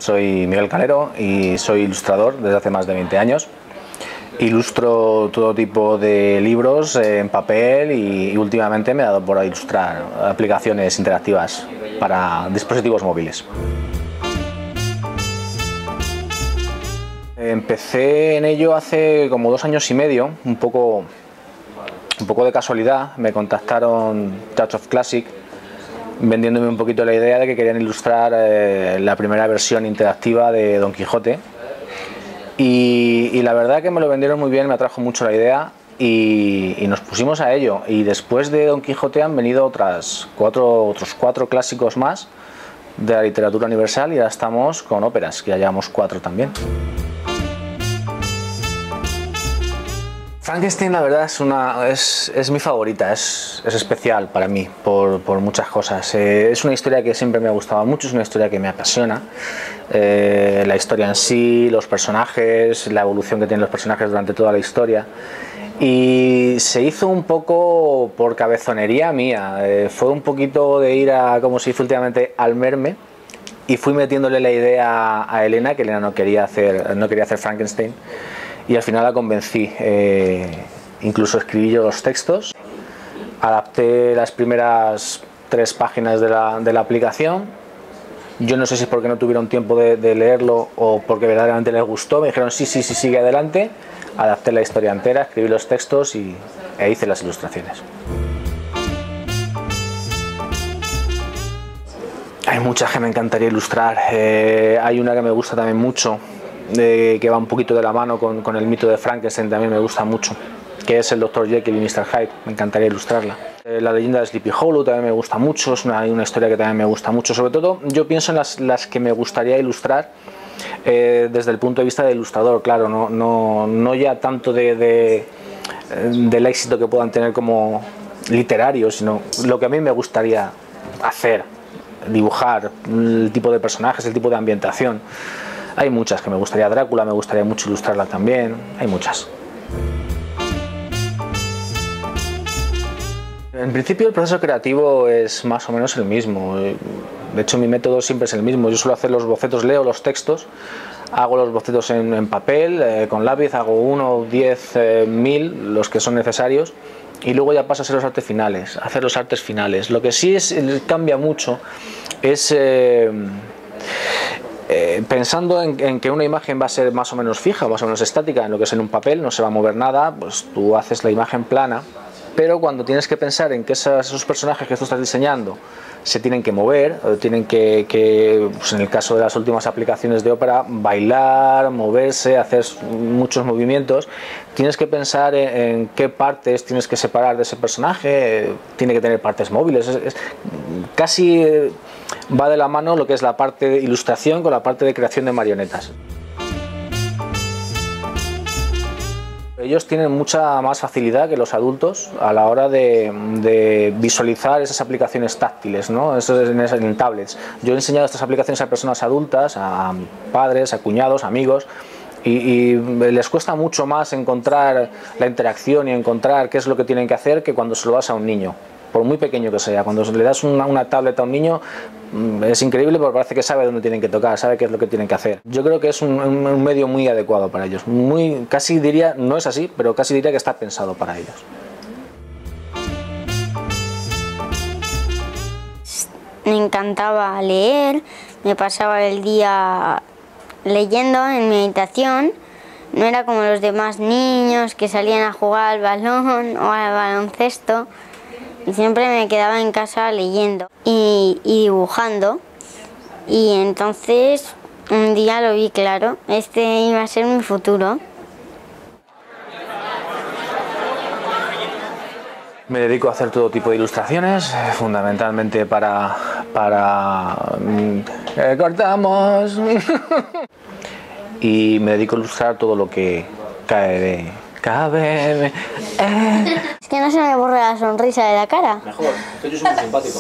soy Miguel Calero y soy ilustrador desde hace más de 20 años. Ilustro todo tipo de libros en papel y últimamente me he dado por ilustrar aplicaciones interactivas para dispositivos móviles. Empecé en ello hace como 2 años y medio, un poco de casualidad. Me contactaron Touch of Classic vendiéndome un poquito la idea de que querían ilustrar la primera versión interactiva de Don Quijote. Y la verdad que me lo vendieron muy bien, me atrajo mucho la idea y nos pusimos a ello. Y después de Don Quijote han venido otros cuatro clásicos más de la literatura universal y ahora estamos con óperas, que ya llevamos 4 también. Frankenstein, la verdad, es mi favorita, es especial para mí por muchas cosas. Es una historia que siempre me ha gustado mucho, es una historia que me apasiona. La historia en sí, los personajes, la evolución que tienen los personajes durante toda la historia. Y se hizo un poco por cabezonería mía, fue un poquito de ir a, como se dice últimamente, al merme. Y fui metiéndole la idea a Elena, que Elena no quería hacer Frankenstein. Y al final la convencí, incluso escribí yo los textos, adapté las primeras 3 páginas de la aplicación. Yo no sé si es porque no tuvieron tiempo de leerlo o porque verdaderamente les gustó, me dijeron sí, sigue adelante, adapté la historia entera, escribí los textos e hice las ilustraciones. Hay muchas que me encantaría ilustrar, hay una que me gusta también mucho, que va un poquito de la mano con el mito de Frankenstein, también me gusta mucho, que es el Dr. Jekyll y Mr. Hyde, me encantaría ilustrarla. La leyenda de Sleepy Hollow también me gusta mucho, es una historia que también me gusta mucho. Sobre todo yo pienso en las que me gustaría ilustrar desde el punto de vista del ilustrador, claro, no ya tanto del éxito que puedan tener como literario, sino lo que a mí me gustaría hacer, dibujar, el tipo de personajes, el tipo de ambientación. Hay muchas que me gustaría. Drácula me gustaría mucho ilustrarla también, hay muchas. En principio el proceso creativo es más o menos el mismo, de hecho mi método siempre es el mismo. Yo suelo hacer los bocetos, leo los textos, hago los bocetos en papel, con lápiz, hago 1 o 10, 1000, los que son necesarios, y luego ya paso a hacer los artes finales. Lo que sí cambia mucho es pensando en que una imagen va a ser más o menos fija, más o menos estática, en lo que es en un papel, no se va a mover nada, pues tú haces la imagen plana, pero cuando tienes que pensar en que esos personajes que tú estás diseñando se tienen que mover, tienen que pues en el caso de las últimas aplicaciones de ópera, bailar, moverse, hacer muchos movimientos, tienes que pensar en qué partes tienes que separar de ese personaje, tiene que tener partes móviles, casi va de la mano lo que es la parte de ilustración con la parte de creación de marionetas. Ellos tienen mucha más facilidad que los adultos a la hora de visualizar esas aplicaciones táctiles, ¿no? Eso es en tablets. Yo he enseñado estas aplicaciones a personas adultas, a padres, a cuñados, amigos, y les cuesta mucho más encontrar la interacción y encontrar qué es lo que tienen que hacer que cuando se lo das a un niño, por muy pequeño que sea. Cuando le das una tablet a un niño es increíble porque parece que sabe dónde tienen que tocar, sabe qué es lo que tienen que hacer. Yo creo que es un medio muy adecuado para ellos, casi diría, no es así, pero casi diría que está pensado para ellos. Me encantaba leer, me pasaba el día leyendo en mi habitación. No era como los demás niños que salían a jugar al balón o al baloncesto. Y siempre me quedaba en casa leyendo y dibujando, y entonces un día lo vi claro, este iba a ser mi futuro. Me dedico a hacer todo tipo de ilustraciones, fundamentalmente para cortamos y me dedico a ilustrar todo lo que cae de cabeza. Es que no se me borra la sonrisa de la cara. Mejor, yo soy muy simpático.